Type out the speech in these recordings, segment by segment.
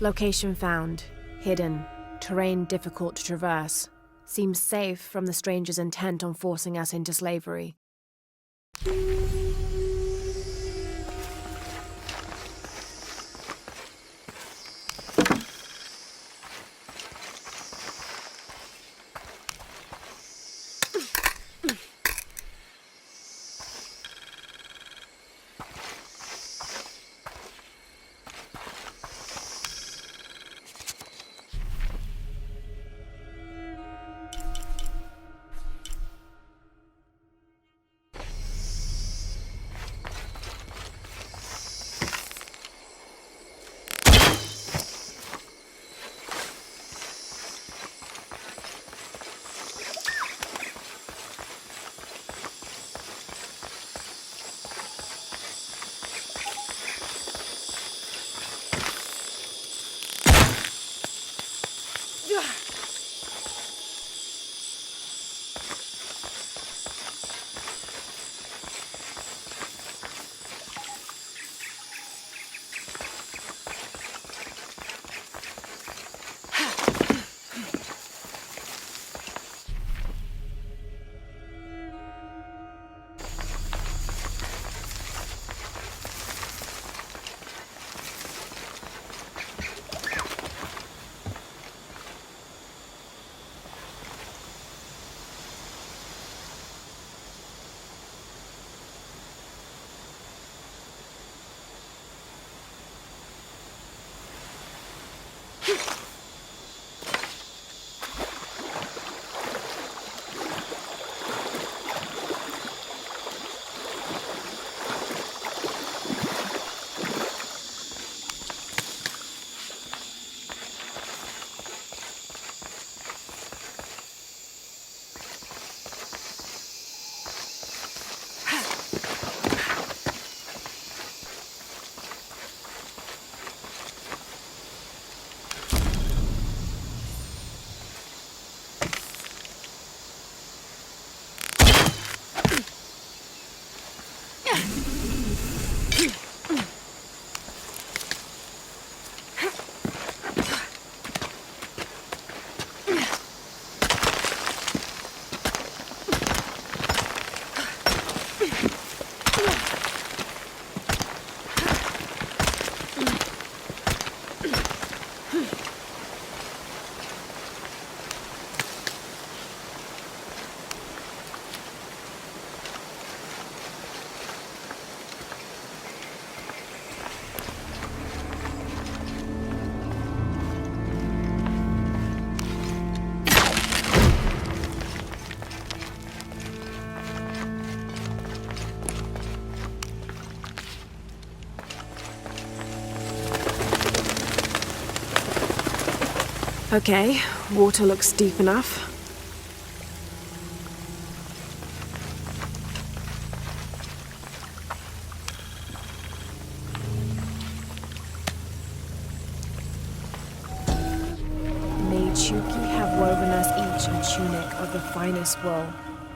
Location found. Hidden. Terrain difficult to traverse. Seems safe from the stranger's intent on forcing us into slavery. Okay, water looks deep enough. May Chuki have woven us each a tunic of the finest wool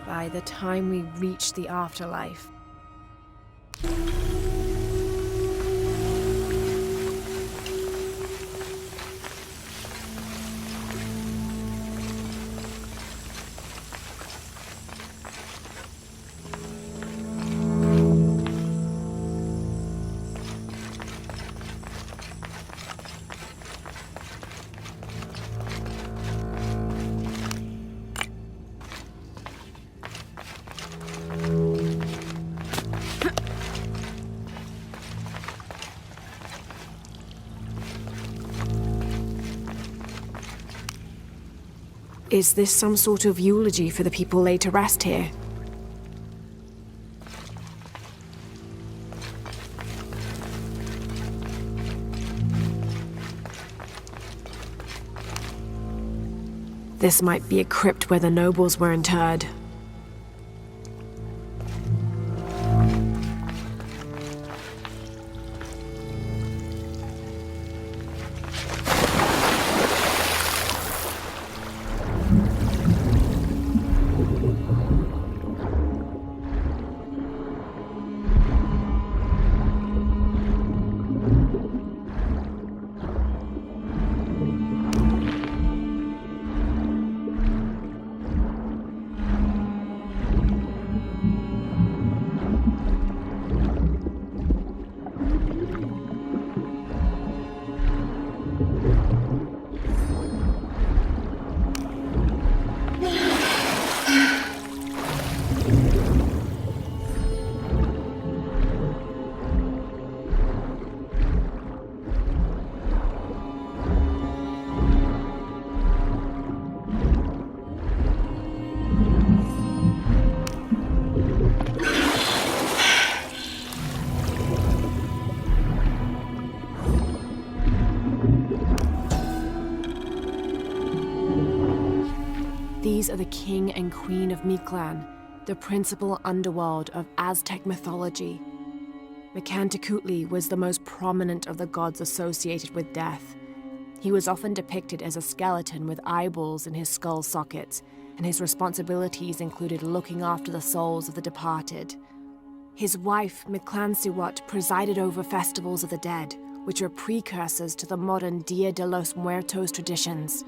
by the time we reach the afterlife. Is this some sort of eulogy for the people laid to rest here? This might be a crypt where the nobles were interred. These are the king and queen of Mictlan, the principal underworld of Aztec mythology. Mictlantecuhtli was the most prominent of the gods associated with death. He was often depicted as a skeleton with eyeballs in his skull sockets, and his responsibilities included looking after the souls of the departed. His wife, Mictlantecuhtli, presided over festivals of the dead, which are precursors to the modern Dia de los Muertos traditions.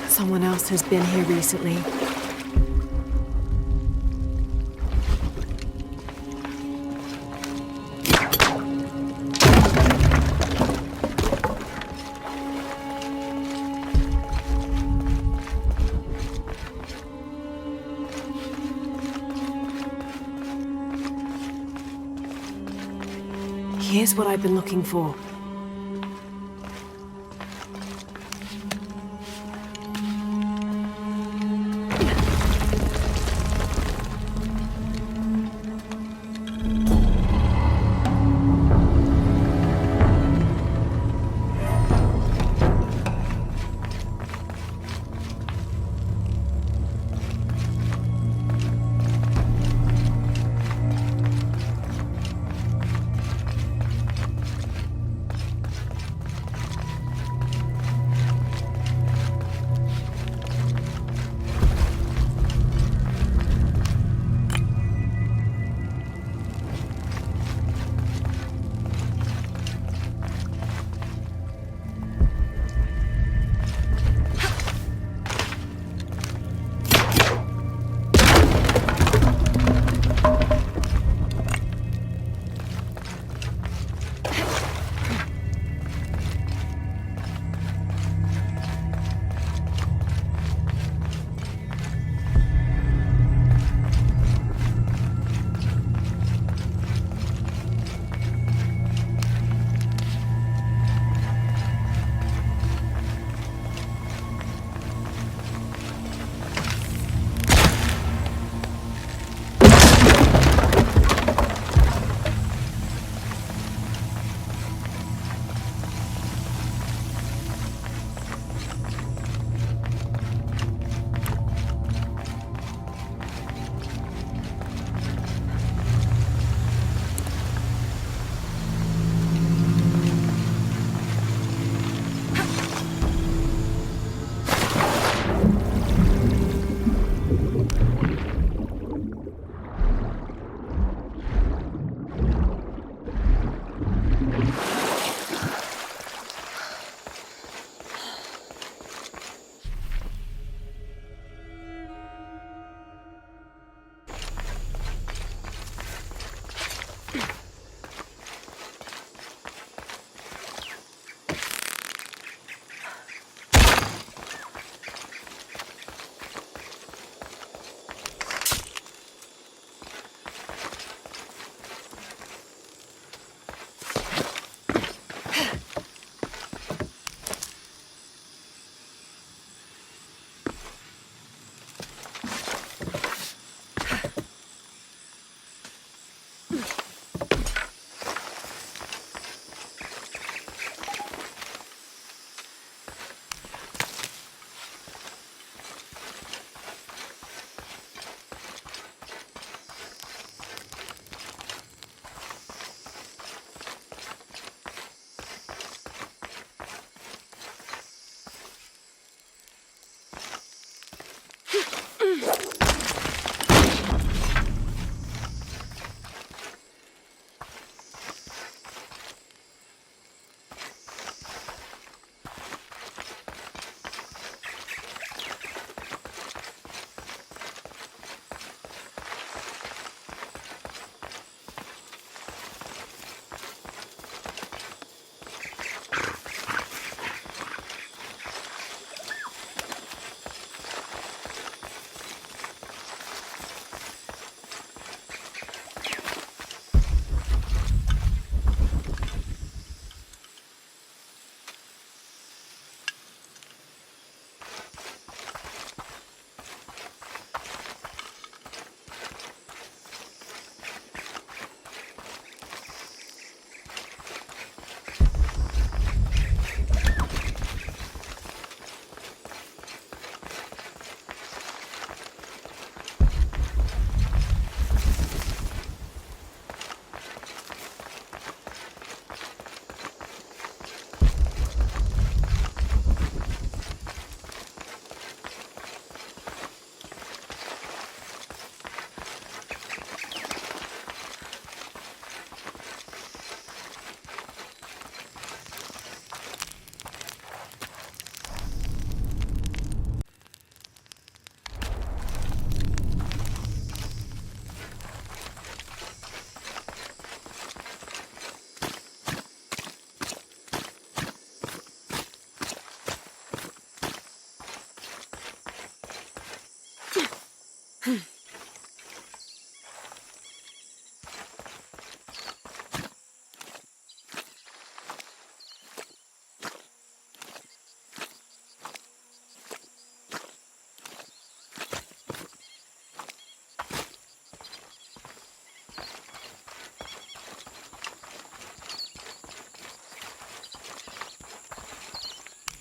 Someone else has been here recently. Here's what I've been looking for.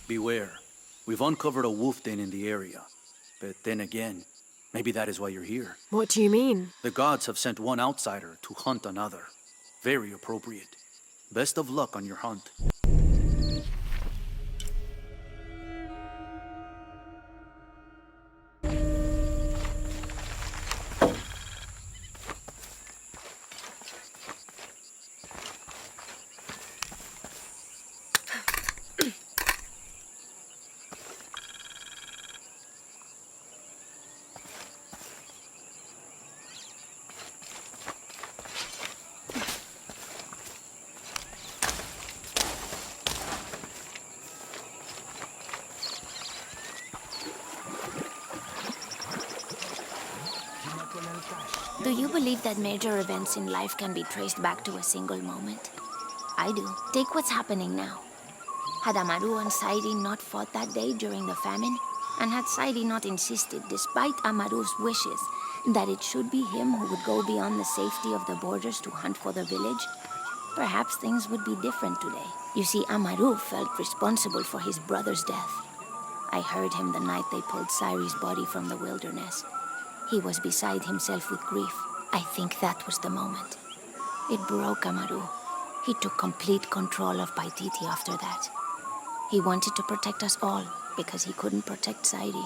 Beware. We've uncovered a wolf den in the area. But then again, maybe that is why you're here. What do you mean? The gods have sent one outsider to hunt another. Very appropriate. Best of luck on your hunt. Do you believe that major events in life can be traced back to a single moment? I do. Take what's happening now. Had Amaru and Sairi not fought that day during the famine, and had Sairi not insisted, despite Amaru's wishes, that it should be him who would go beyond the safety of the borders to hunt for the village, perhaps things would be different today. You see, Amaru felt responsible for his brother's death. I heard him the night they pulled Sairi's body from the wilderness. He was beside himself with grief. I think that was the moment. It broke Amaru. He took complete control of Paititi after that. He wanted to protect us all because he couldn't protect Sairi.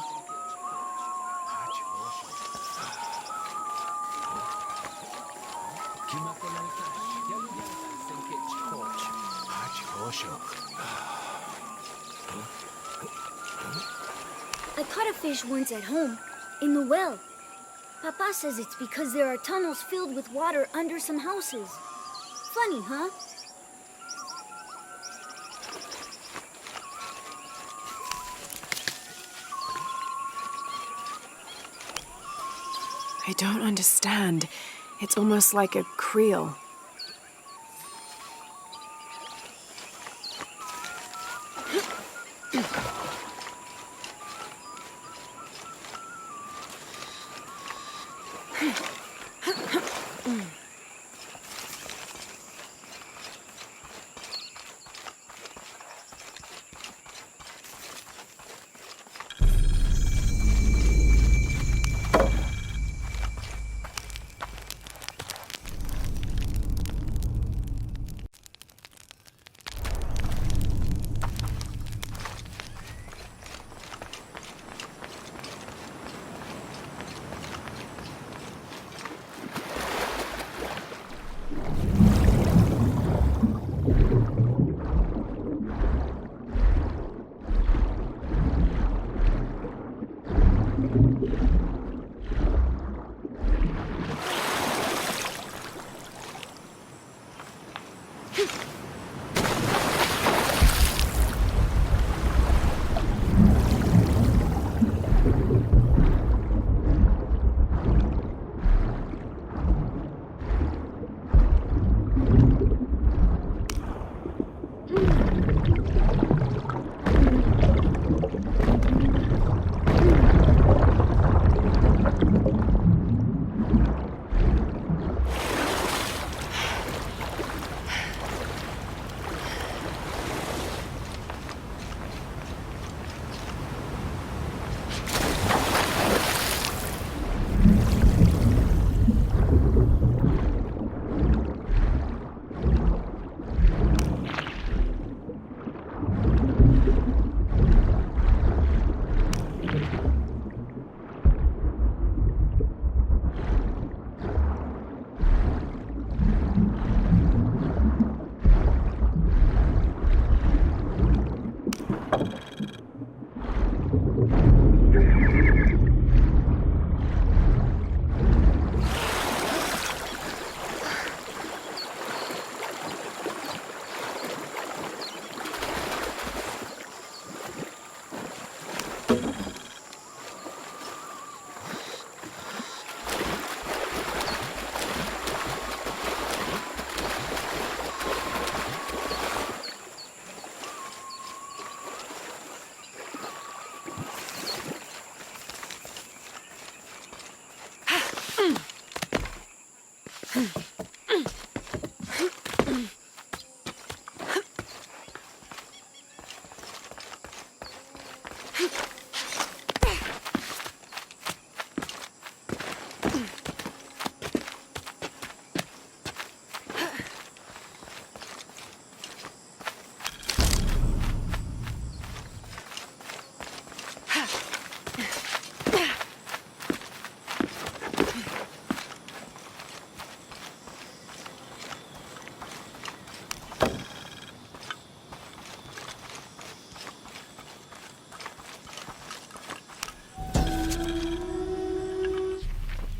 I caught a fish once at home, in the well. Papa says it's because there are tunnels filled with water under some houses. Funny, huh? I don't understand. It's almost like a creel.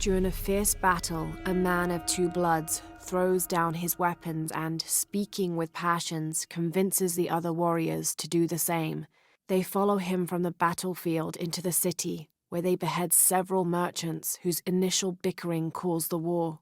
During a fierce battle, a man of two bloods throws down his weapons and, speaking with passions, convinces the other warriors to do the same. They follow him from the battlefield into the city, where they behead several merchants whose initial bickering caused the war.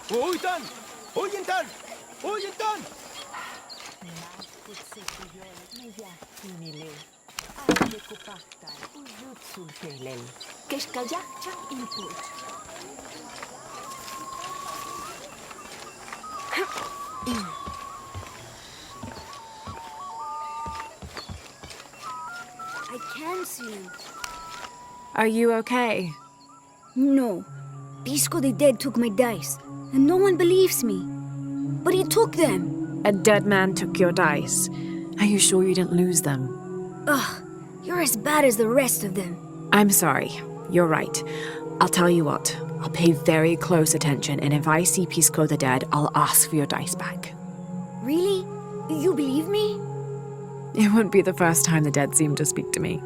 Uitan! Uitan! Uitan! I can see him. Are you okay? No. Pisco the Dead took my dice, and no one believes me. But he took them. A dead man took your dice. Are you sure you didn't lose them? Ugh, you're as bad as the rest of them. I'm sorry. You're right. I'll tell you what. I'll pay very close attention, and if I see Pisco the Dead, I'll ask for your dice back. Really? You believe me? It wouldn't be the first time the dead seemed to speak to me.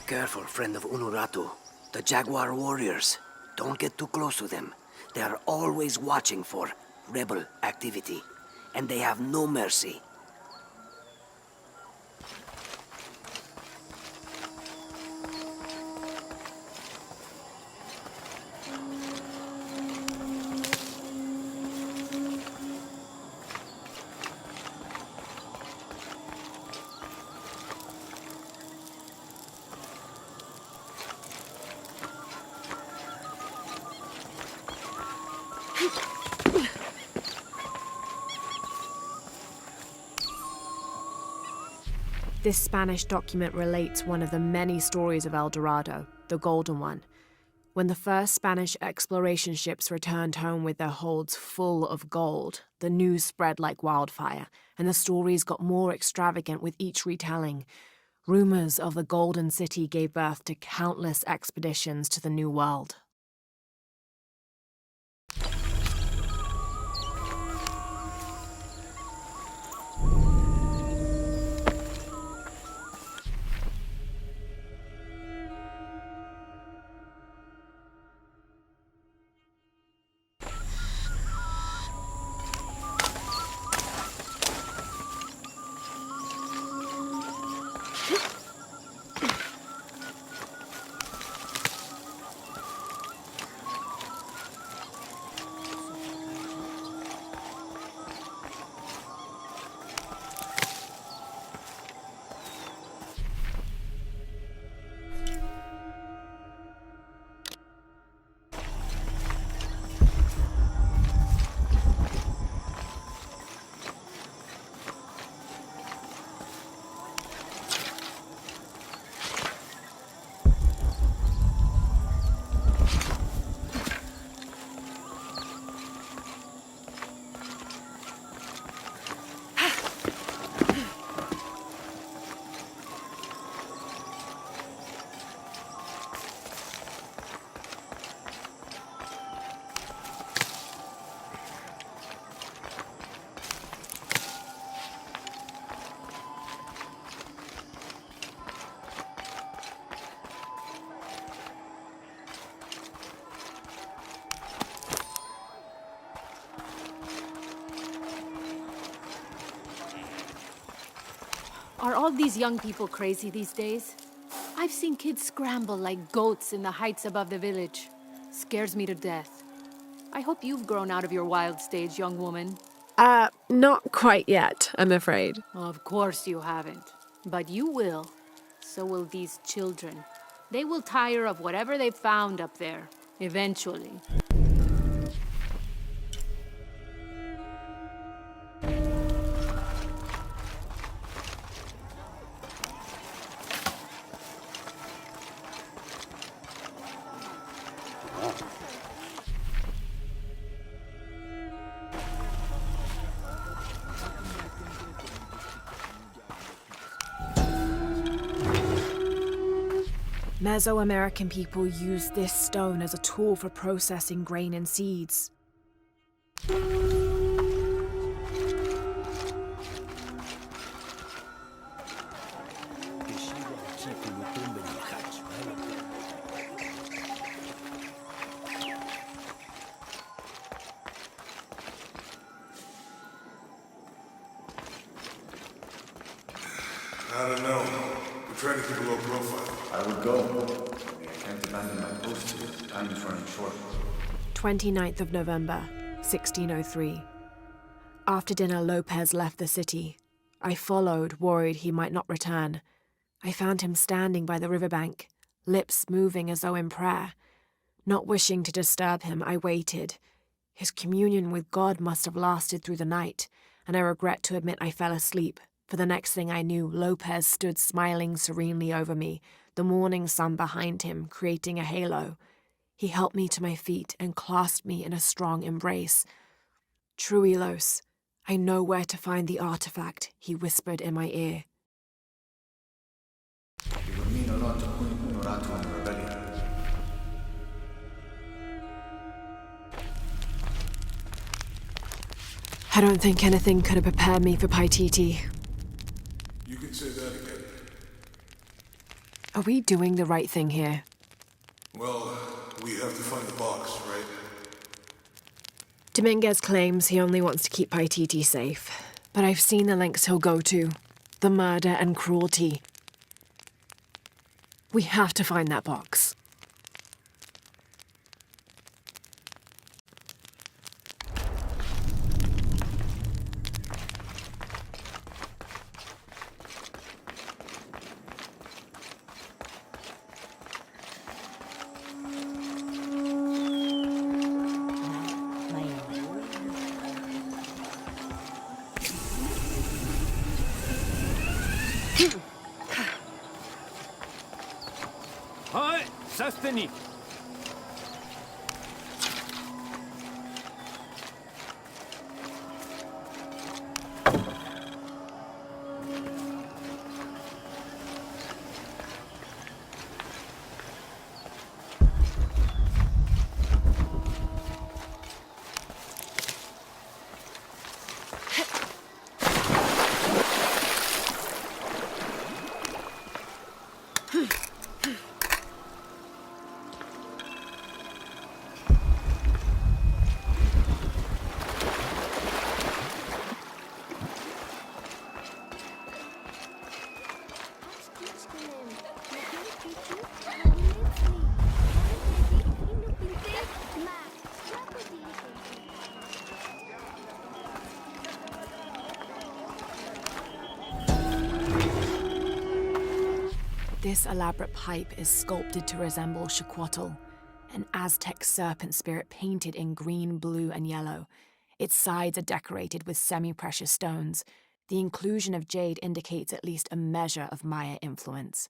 Careful, friend of Unuratu. The Jaguar warriors. Don't get too close to them. They are always watching for rebel activity, and they have no mercy. This Spanish document relates one of the many stories of El Dorado, the Golden One. When the first Spanish exploration ships returned home with their holds full of gold, the news spread like wildfire, and the stories got more extravagant with each retelling. Rumors of the Golden City gave birth to countless expeditions to the New World. all these young people crazy these days? I've seen kids scramble like goats in the heights above the village. Scares me to death. I hope you've grown out of your wild stage, young woman. Not quite yet, I'm afraid. Of course you haven't. But you will. So will these children. They will tire of whatever they've found up there. Eventually. Mesoamerican people used this stone as a tool for processing grain and seeds. I don't know. We're trying to keep a low profile. I would go. I can't abandon my post here. Time is running short. 29th of November, 1603. After dinner, Lopez left the city. I followed, worried he might not return. I found him standing by the riverbank, lips moving as though in prayer. Not wishing to disturb him, I waited. His communion with God must have lasted through the night, and I regret to admit I fell asleep. For the next thing I knew, Lopez stood smiling serenely over me, the morning sun behind him, creating a halo. He helped me to my feet and clasped me in a strong embrace. Truilos, I know where to find the artifact, he whispered in my ear. It would mean a lot to Queen Honorato and the rebellion. I don't think anything could have prepared me for Paititi. You can say that again. Are we doing the right thing here? Well, we have to find the box, right? Dominguez claims he only wants to keep Paititi safe, but I've seen the lengths he'll go to. The murder and cruelty. We have to find that box. Ahoj, zastani. This elaborate pipe is sculpted to resemble Xicoatl, an Aztec serpent spirit painted in green, blue, and yellow. Its sides are decorated with semi-precious stones. The inclusion of jade indicates at least a measure of Maya influence.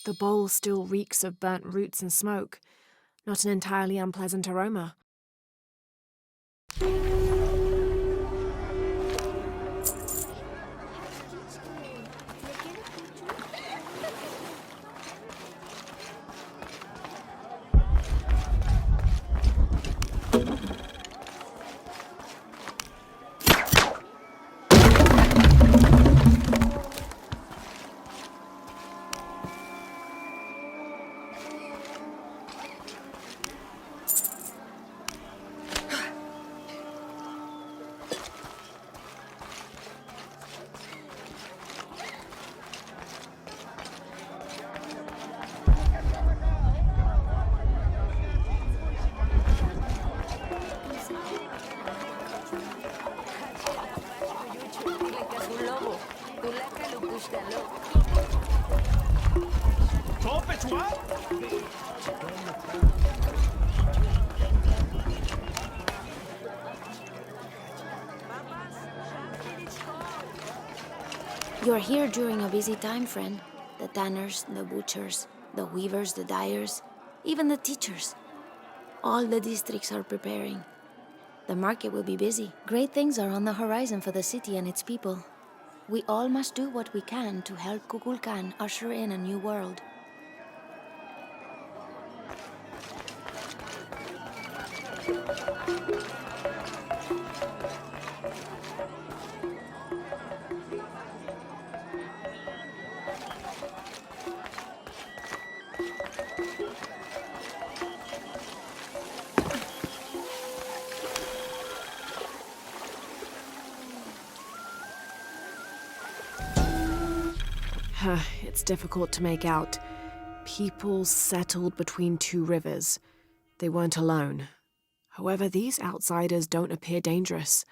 The bowl still reeks of burnt roots and smoke. Not an entirely unpleasant aroma. You're here during a busy time, friend. The tanners, the butchers, the weavers, the dyers, even the teachers. All the districts are preparing. The market will be busy. Great things are on the horizon for the city and its people. We all must do what we can to help Kukulkan usher in a new world. It's difficult to make out. People settled between two rivers. They weren't alone. However, these outsiders don't appear dangerous.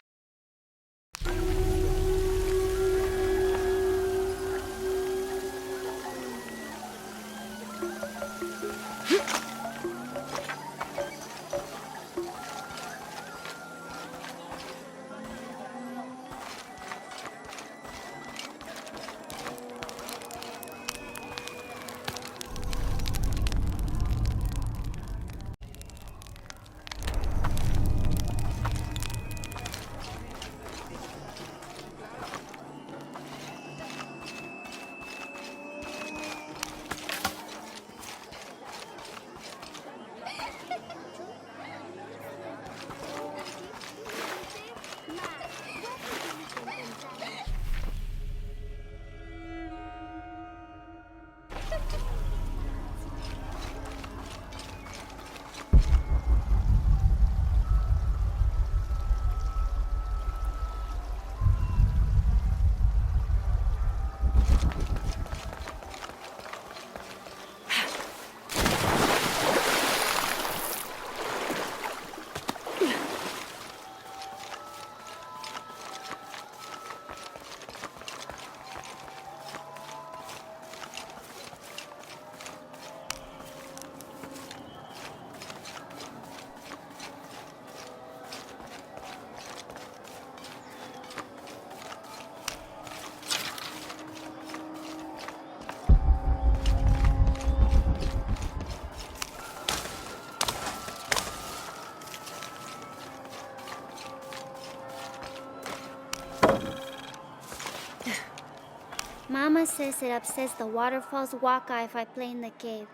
Mama says it upsets the waterfall's waka if I play in the cave.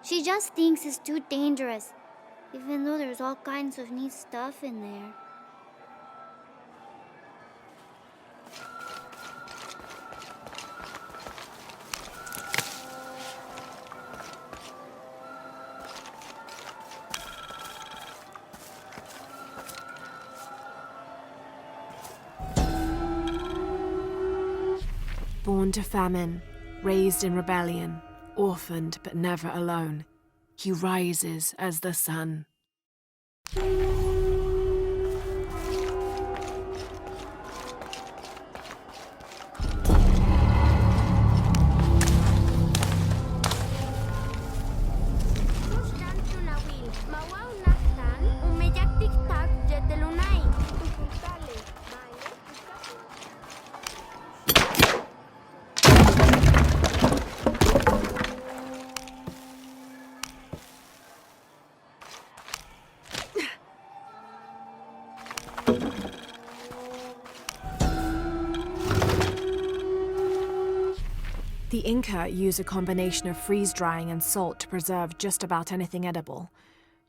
She just thinks it's too dangerous, even though there's all kinds of neat stuff in there. Born to famine, raised in rebellion, orphaned but never alone, he rises as the sun. The Inca use a combination of freeze-drying and salt to preserve just about anything edible.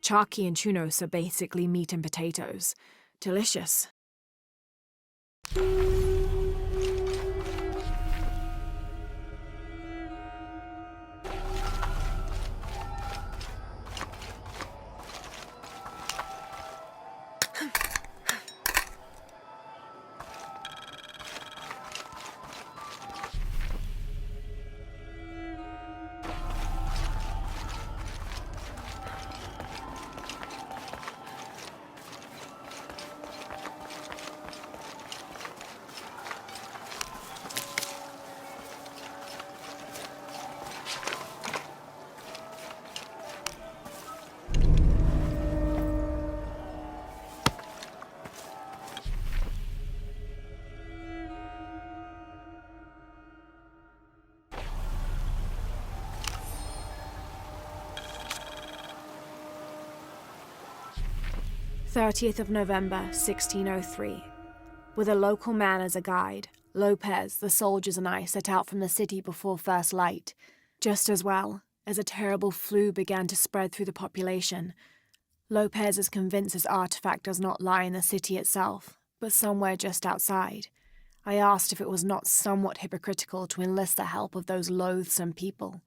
Charqui and chunos are basically meat and potatoes. Delicious. 30th of November, 1603. With a local man as a guide, Lopez, the soldiers, and I set out from the city before first light, just as well as a terrible flu began to spread through the population. Lopez is convinced his artifact does not lie in the city itself, but somewhere just outside. I asked if it was not somewhat hypocritical to enlist the help of those loathsome people.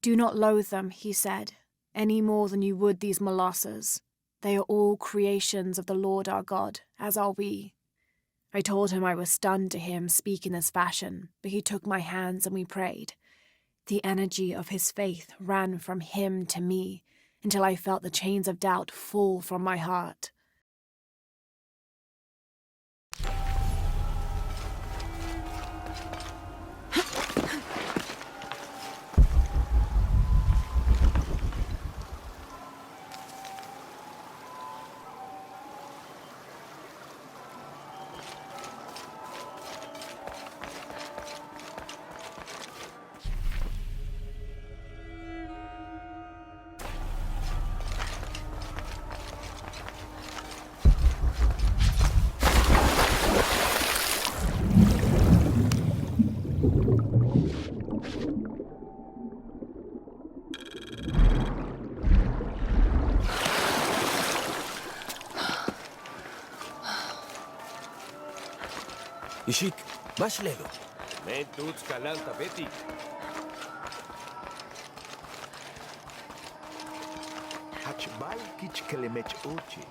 Do not loathe them, he said, any more than you would these molosses. They are all creations of the Lord our God, as are we. I told him I was stunned to hear him speak in this fashion, but he took my hands and we prayed. The energy of his faith ran from him to me, until I felt the chains of doubt fall from my heart. Ishik, baš lelo. Men tuts kalanta beti. Hachbal kich kelemech oche.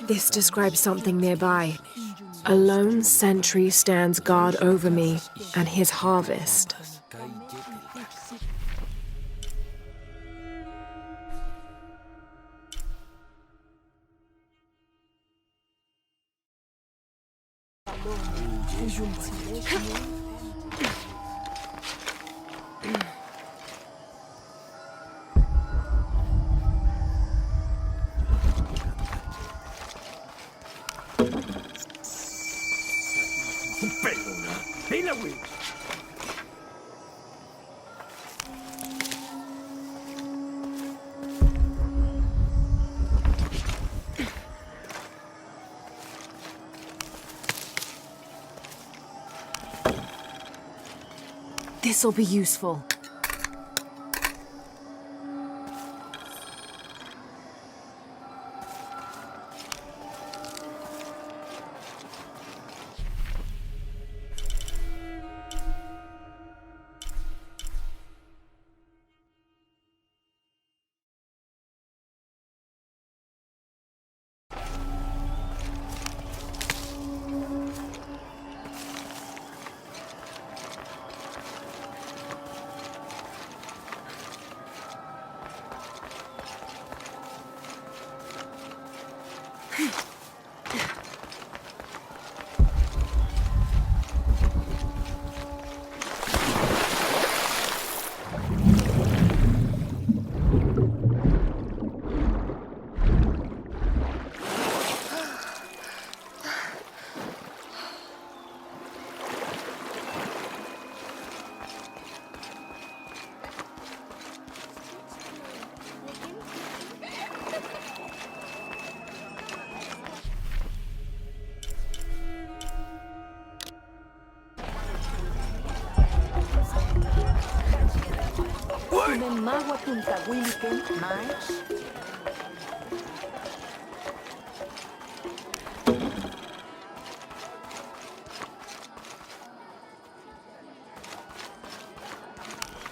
This describes something nearby. A lone sentry stands guard over me and his harvest. This'll be useful.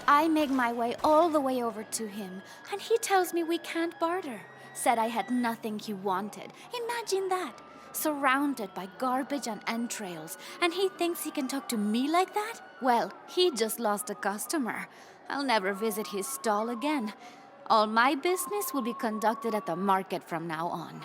I make my way all the way over to him, and he tells me we can't barter. Said I had nothing he wanted. Imagine that. Surrounded by garbage and entrails, and he thinks he can talk to me like that? Well, he just lost a customer. I'll never visit his stall again. All my business will be conducted at the market from now on.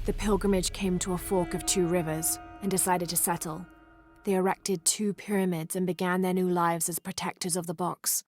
The pilgrimage came to a fork of 2 rivers and decided to settle. They erected 2 pyramids and began their new lives as protectors of the box.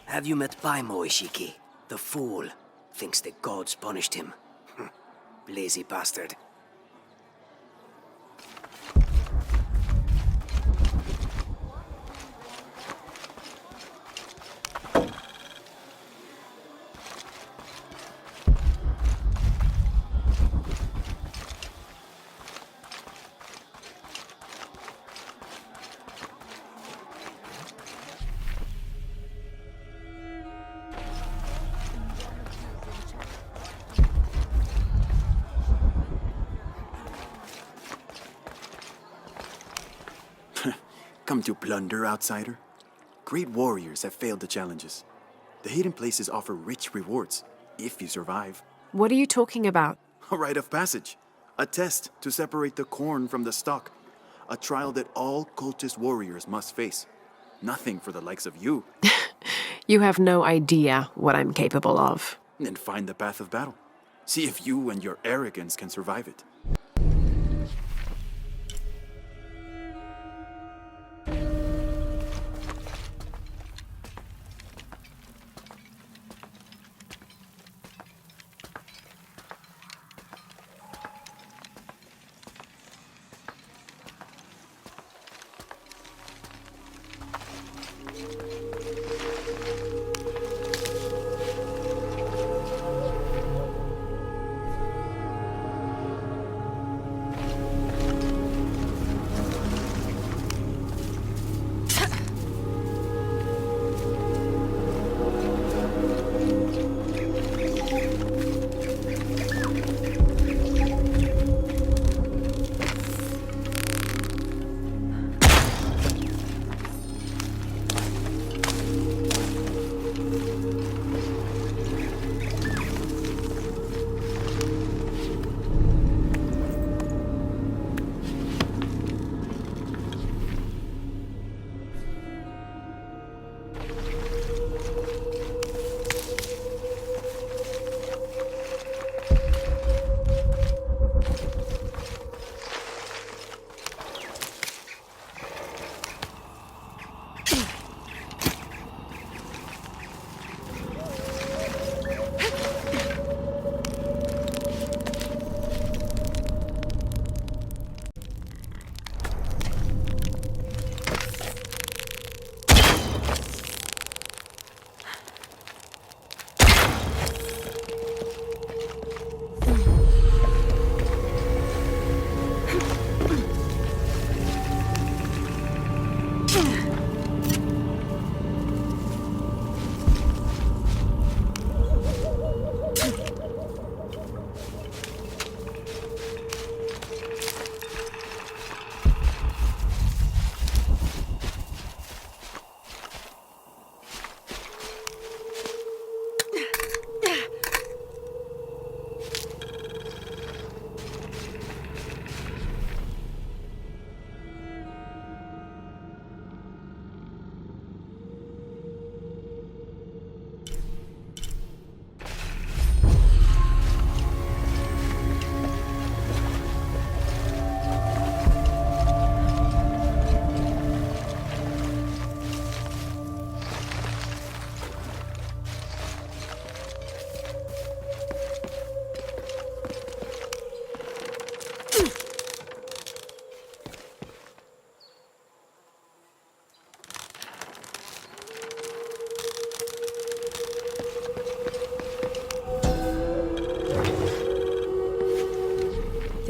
Have you met Paimo, Ishiki? The fool. Thinks the gods punished him. Lazy bastard. Come to plunder, outsider? Great warriors have failed the challenges. The hidden places offer rich rewards, if you survive. What are you talking about? A rite of passage. A test to separate the corn from the stalk. A trial that all cultist warriors must face. Nothing for the likes of you. You have no idea what I'm capable of. Then find the path of battle. See if you and your arrogance can survive it.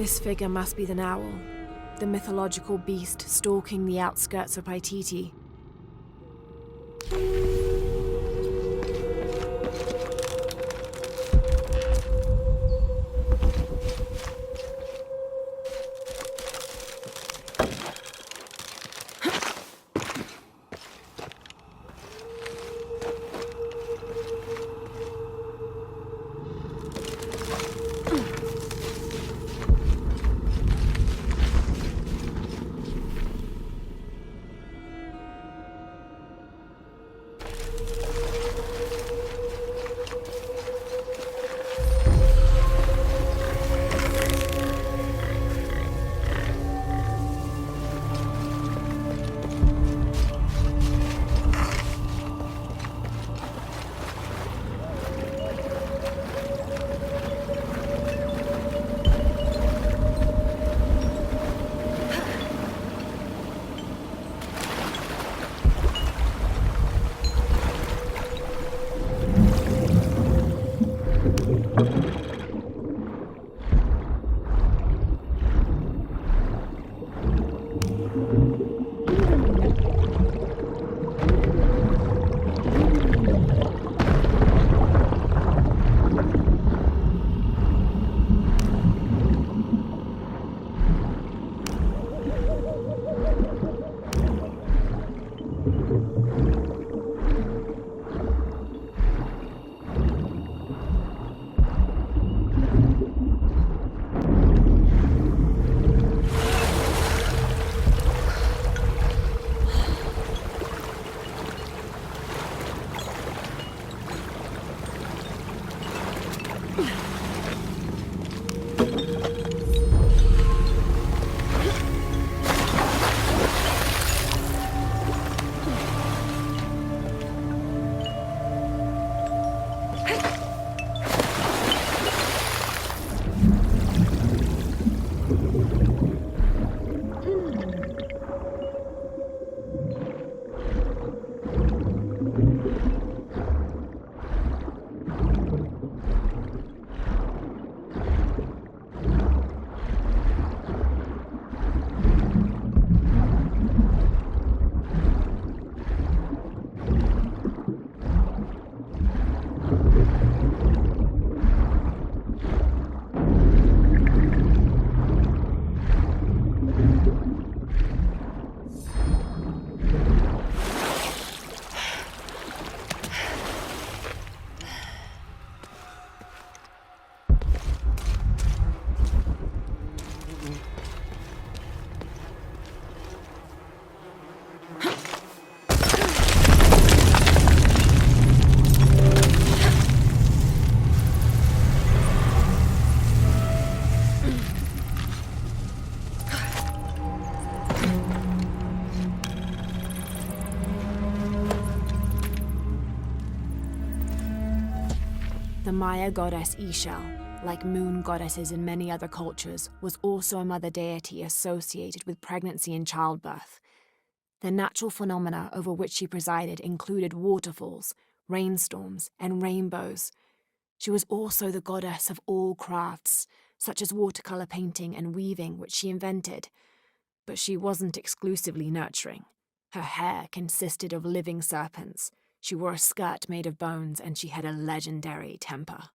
This figure must be the Owl, the mythological beast stalking the outskirts of Paititi. The Maya goddess Ishel, like moon goddesses in many other cultures, was also a mother deity associated with pregnancy and childbirth. The natural phenomena over which she presided included waterfalls, rainstorms, and rainbows. She was also the goddess of all crafts, such as watercolor painting and weaving, which she invented. But she wasn't exclusively nurturing. Her hair consisted of living serpents. She wore a skirt made of bones, and she had a legendary temper.